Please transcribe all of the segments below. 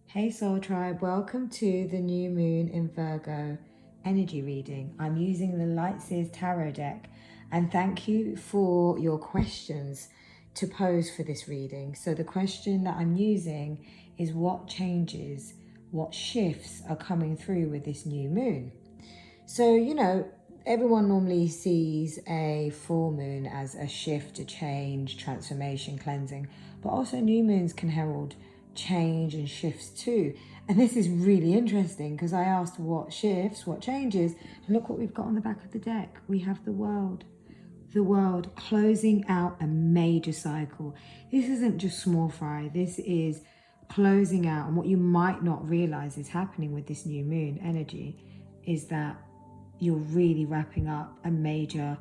Hey Soul Tribe, welcome to the new moon in Virgo energy reading. I'm using the Light Seers Tarot deck, and thank you for your questions to pose for this reading. So the question that I'm using is what changes, what shifts are coming through with this new moon? So, everyone normally sees a full moon as a shift, a change, transformation, cleansing, but also new moons can herald change and shifts too. And this is really interesting because I asked what shifts, what changes, and look what we've got on the back of the deck. We have the world. The world closing out a major cycle. This isn't just small fry, this is closing out. And what you might not realize is happening with this new moon energy is that you're really wrapping up a major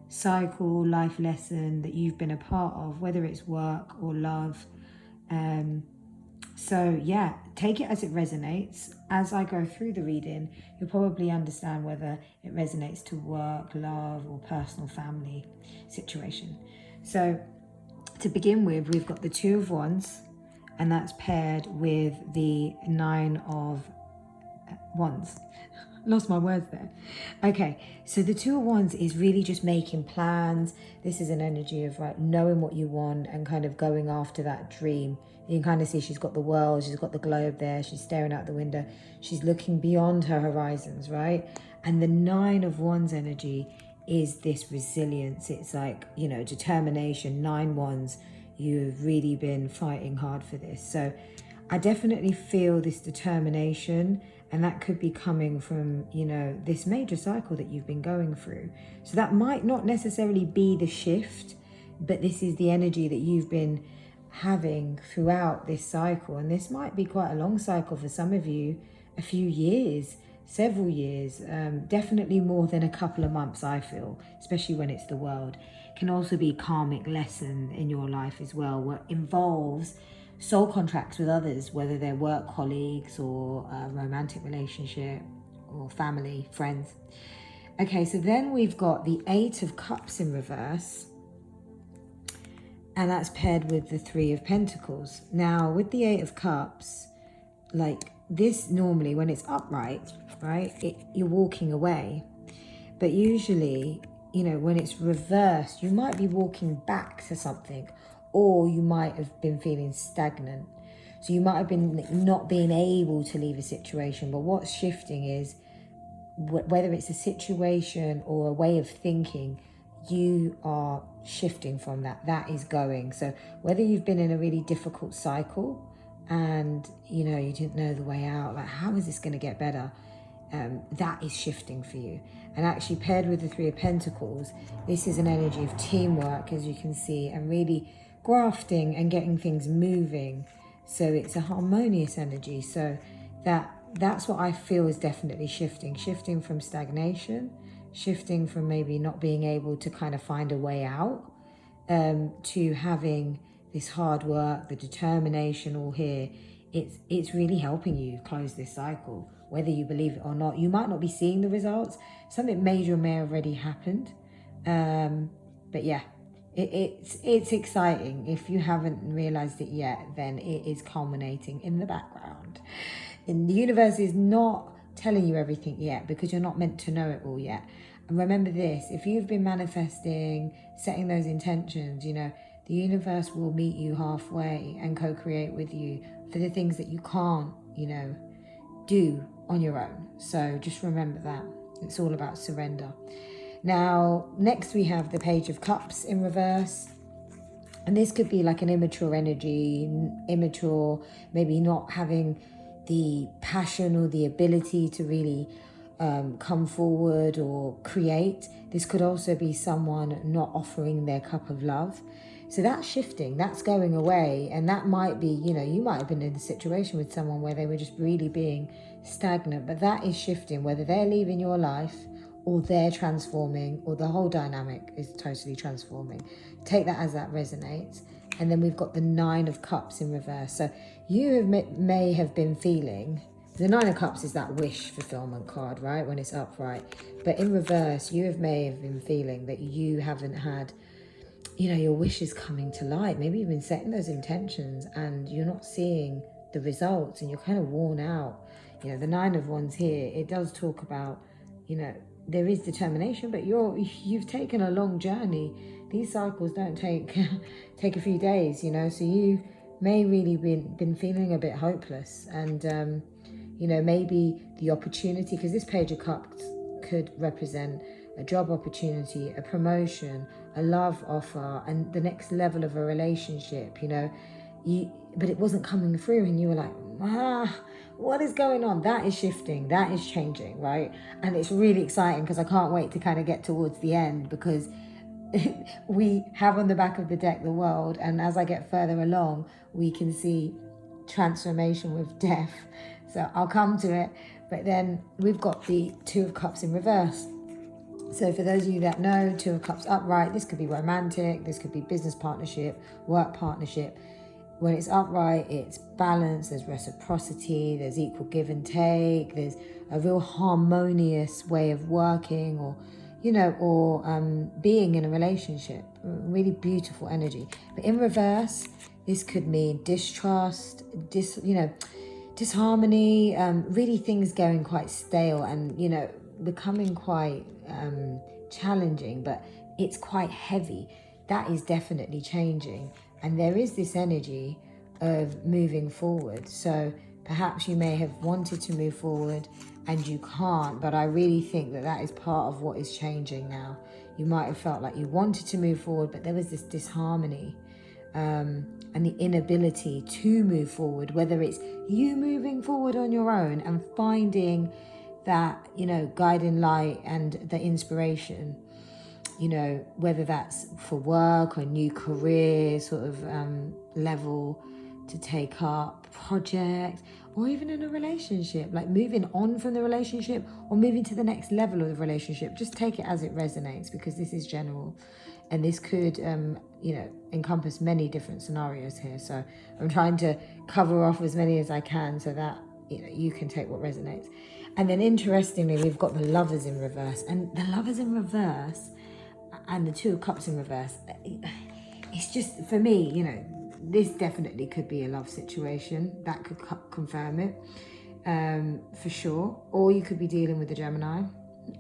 cycle, life lesson that you've been a part of, whether it's work or love. So yeah, take it as it resonates. As I go through the reading, you'll probably understand whether it resonates to work, love, or personal family situation. So to begin with, we've got the Two of Wands, and that's paired with the Nine of Wands. Lost my words there. Okay, so the Two of Wands is really just making plans. This is an energy of knowing what you want and kind of going after that dream. You can kind of see she's got the world, she's got the globe there, she's staring out the window, she's looking beyond her horizons, right? And the Nine of Wands energy is this resilience. It's like, determination. 9 Wands, you've really been fighting hard for this. So I definitely feel this determination, and that could be coming from, this major cycle that you've been going through. So that might not necessarily be the shift, but this is the energy that you've been having throughout this cycle. And this might be quite a long cycle for some of you, a few years, several years, definitely more than a couple of months, I feel, especially when it's the world. It can also be karmic lesson in your life as well, what involves soul contracts with others, whether they're work colleagues or a romantic relationship or family, friends. Okay, so then we've got the Eight of Cups in reverse, and that's paired with the Three of Pentacles. Now, with the Eight of Cups, like this, normally when it's upright, right, you're walking away. But usually, when it's reversed, you might be walking back to something, or you might have been feeling stagnant. So you might have been not being able to leave a situation. But what's shifting is whether it's a situation or a way of thinking, you are shifting from that. That is going. So whether you've been in a really difficult cycle and, you didn't know the way out, like how is this going to get better? That is shifting for you. And actually paired with the Three of Pentacles, this is an energy of teamwork, as you can see, and really grafting and getting things moving. So it's a harmonious energy. So that's what I feel is definitely shifting from stagnation, shifting from maybe not being able to kind of find a way out, to having this hard work, the determination all here. It's really helping you close this cycle, whether you believe it or not. You might not be seeing the results. Something major may have already happened. But yeah, it's exciting. If you haven't realized it yet, then it is culminating in the background. And the universe is not telling you everything yet because you're not meant to know it all yet. And remember this, if you've been manifesting, setting those intentions, the universe will meet you halfway and co-create with you for the things that you can't, do on your own. So just remember that. It's all about surrender. Now, next we have the Page of Cups in reverse. And this could be like an immature energy, maybe not having the passion or the ability to really come forward or create. This could also be someone not offering their cup of love. So that's shifting, that's going away. And that might be, you might have been in a situation with someone where they were just really being stagnant, but that is shifting, whether they're leaving your life or they're transforming, or the whole dynamic is totally transforming. Take that as that resonates. And then we've got the Nine of Cups in reverse. So you may have been feeling, the Nine of Cups is that wish fulfillment card, right? When it's upright. But in reverse, may have been feeling that you haven't had, your wishes coming to light. Maybe you've been setting those intentions and you're not seeing the results, and you're kind of worn out. The Nine of Wands here, it does talk about, there is determination, but you've taken a long journey. These cycles don't take take a few days, so you may really been feeling a bit hopeless, and maybe the opportunity, because this Page of Cups could represent a job opportunity, a promotion, a love offer, and the next level of a relationship, but it wasn't coming through, and you were like, what is going on? That is shifting, that is changing, right? And it's really exciting, because I can't wait to kind of get towards the end, because we have on the back of the deck the World, and as I get further along, we can see transformation with death. So I'll come to it. But then we've got the Two of Cups in reverse. So for those of you that know, Two of Cups upright, this could be romantic, this could be business partnership, work partnership. When it's upright, it's balance, there's reciprocity, there's equal give and take, there's a real harmonious way of working, or being in a relationship. Really beautiful energy. But in reverse, this could mean distrust, disharmony, really things going quite stale, and becoming quite challenging, but it's quite heavy. That is definitely changing, and there is this energy of moving forward. So perhaps you may have wanted to move forward and you can't, but I really think that is part of what is changing now. You might have felt like you wanted to move forward, but there was this disharmony, and the inability to move forward, whether it's you moving forward on your own and finding that, guiding light and the inspiration, whether that's for work or new career sort of level to take up, project, or even in a relationship, like moving on from the relationship or moving to the next level of the relationship. Just take it as it resonates, because this is general, and this could encompass many different scenarios here. So I'm trying to cover off as many as I can, so that you can take what resonates. And then interestingly, we've got the Lovers in reverse, and the Lovers in reverse and the Two of Cups in reverse, it's just, for me, this definitely could be a love situation. That could confirm it, for sure. Or you could be dealing with a Gemini,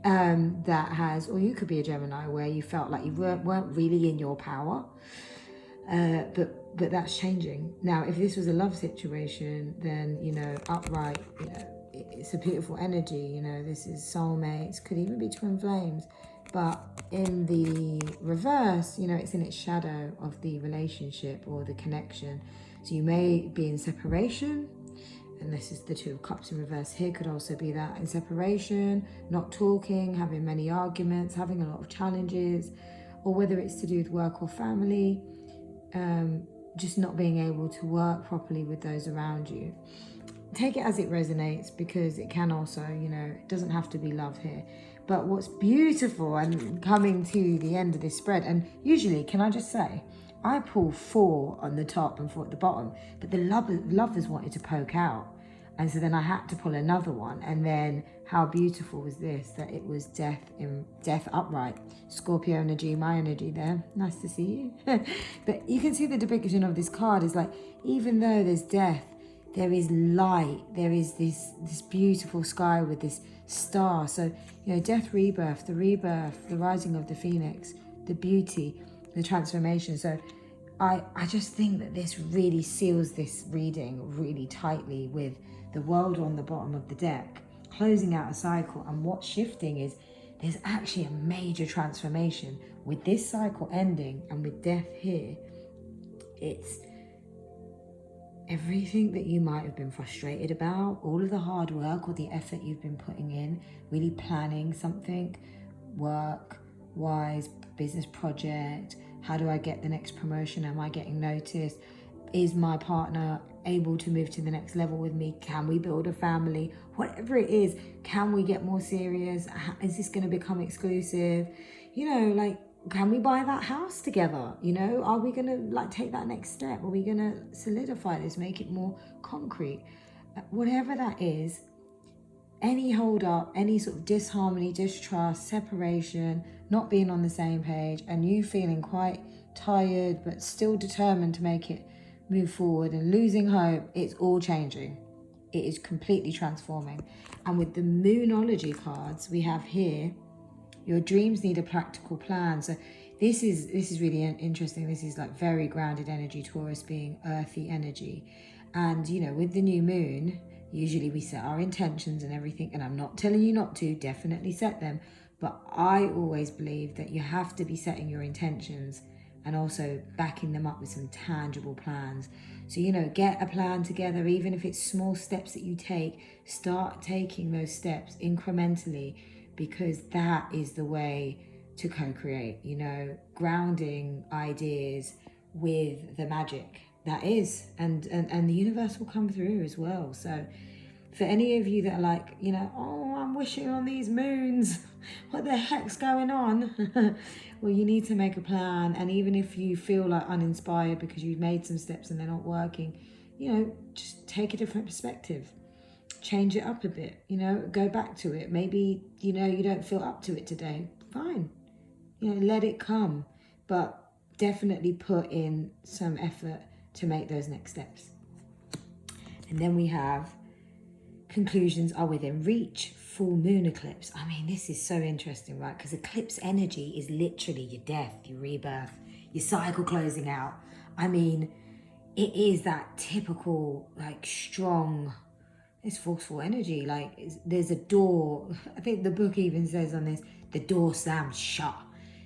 or you could be a Gemini where you felt like you weren't really in your power, but that's changing. Now, if this was a love situation, then, upright, it's a beautiful energy, this is soulmates, could even be twin flames. But in the reverse, it's in its shadow of the relationship or the connection. So you may be in separation, and this is the Two of Cups in reverse here, could also be that, in separation, not talking, having many arguments, having a lot of challenges, or whether it's to do with work or family, just not being able to work properly with those around you. Take it as it resonates, because it can also, it doesn't have to be love here. But what's beautiful, and coming to the end of this spread, and usually, can I just say, I pull 4 on the top and 4 at the bottom, but the lovers wanted to poke out. And so then I had to pull another one. And then how beautiful was this, that it was death upright. Scorpio energy, my energy there. Nice to see you. But you can see the depiction of this card is like, even though there's death, there is light. There is this beautiful sky with this star. So, death, rebirth, the rising of the phoenix, the beauty, the transformation. So I just think that this really seals this reading really tightly, with the World on the bottom of the deck, closing out a cycle. And what's shifting is there's actually a major transformation with this cycle ending, and with death here. It's everything that you might have been frustrated about, all of the hard work or the effort you've been putting in, really planning something, work-wise, business project. How do I get the next promotion? Am I getting noticed? Is my partner able to move to the next level with me? Can we build a family? Whatever it is, can we get more serious? Is this going to become exclusive? Can we buy that house together? Are we going to take that next step? Are we going to solidify this, make it more concrete? Whatever that is, any hold up, any sort of disharmony, distrust, separation, not being on the same page, and you feeling quite tired but still determined to make it move forward and losing hope, it's all changing. It is completely transforming. And with the Moonology cards we have here, your dreams need a practical plan. So this is really interesting. This is like very grounded energy, Taurus being earthy energy. And, you know, with the new moon, usually we set our intentions and everything. And I'm not telling you not to, definitely set them. But I always believe that you have to be setting your intentions and also backing them up with some tangible plans. So, you know, get a plan together, even if it's small steps that you take. Start taking those steps incrementally, because that is the way to co-create, you know, grounding ideas with the magic that is, and the universe will come through as well. So for any of you that are like, you know, oh, I'm wishing on these moons, what the heck's going on? Well, you need to make a plan. And even if you feel like uninspired because you've made some steps and they're not working, you know, just take a different perspective. Change it up a bit, you know, go back to it. Maybe, you know, you don't feel up to it today. Fine. You know, let it come. But definitely put in some effort to make those next steps. And then we have conclusions are within reach, full moon eclipse. I mean, this is so interesting, right? Because eclipse energy is literally your death, your rebirth, your cycle closing out. I mean, it is that typical, like, strong, it's forceful energy. Like, there's a door. I think the book even says on this, the door slams shut.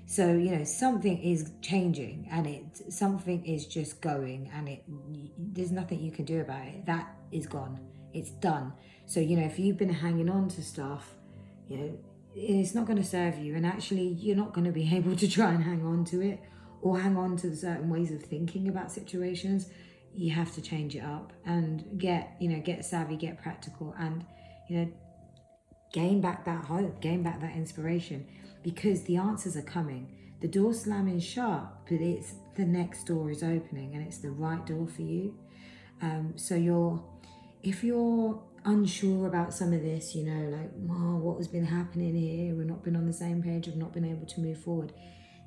So, you know, something is changing, and something is just going, and there's nothing you can do about it. That is gone. It's done. So, you know, if you've been hanging on to stuff, you know, it's not going to serve you. And actually, you're not going to be able to try and hang on to it or hang on to certain ways of thinking about situations. You have to change it up and get savvy, get practical, and, you know, gain back that hope, gain back that inspiration, because the answers are coming. The door slamming shut, but it's the next door is opening, and it's the right door for you. So if you're unsure about some of this, you know, like, oh, what has been happening here? We've not been on the same page. We've not been able to move forward.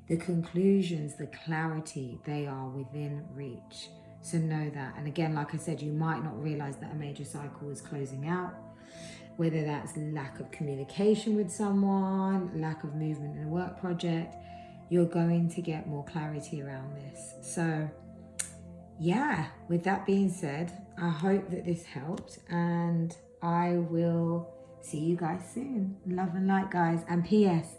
The conclusions, the clarity, they are within reach. So know that. And again, like I said, you might not realize that a major cycle is closing out, whether that's lack of communication with someone, lack of movement in a work project. You're going to get more clarity around this. So yeah, with that being said, I hope that this helped, and I will see you guys soon. Love and light, guys. And P.S.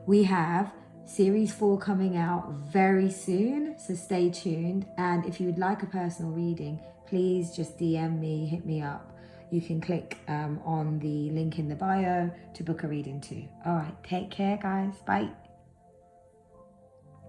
we have Series 4 coming out very soon, so stay tuned. And if you would like a personal reading, please just DM me, hit me up. You can click on the link in the bio to book a reading too. All right, take care, guys. Bye.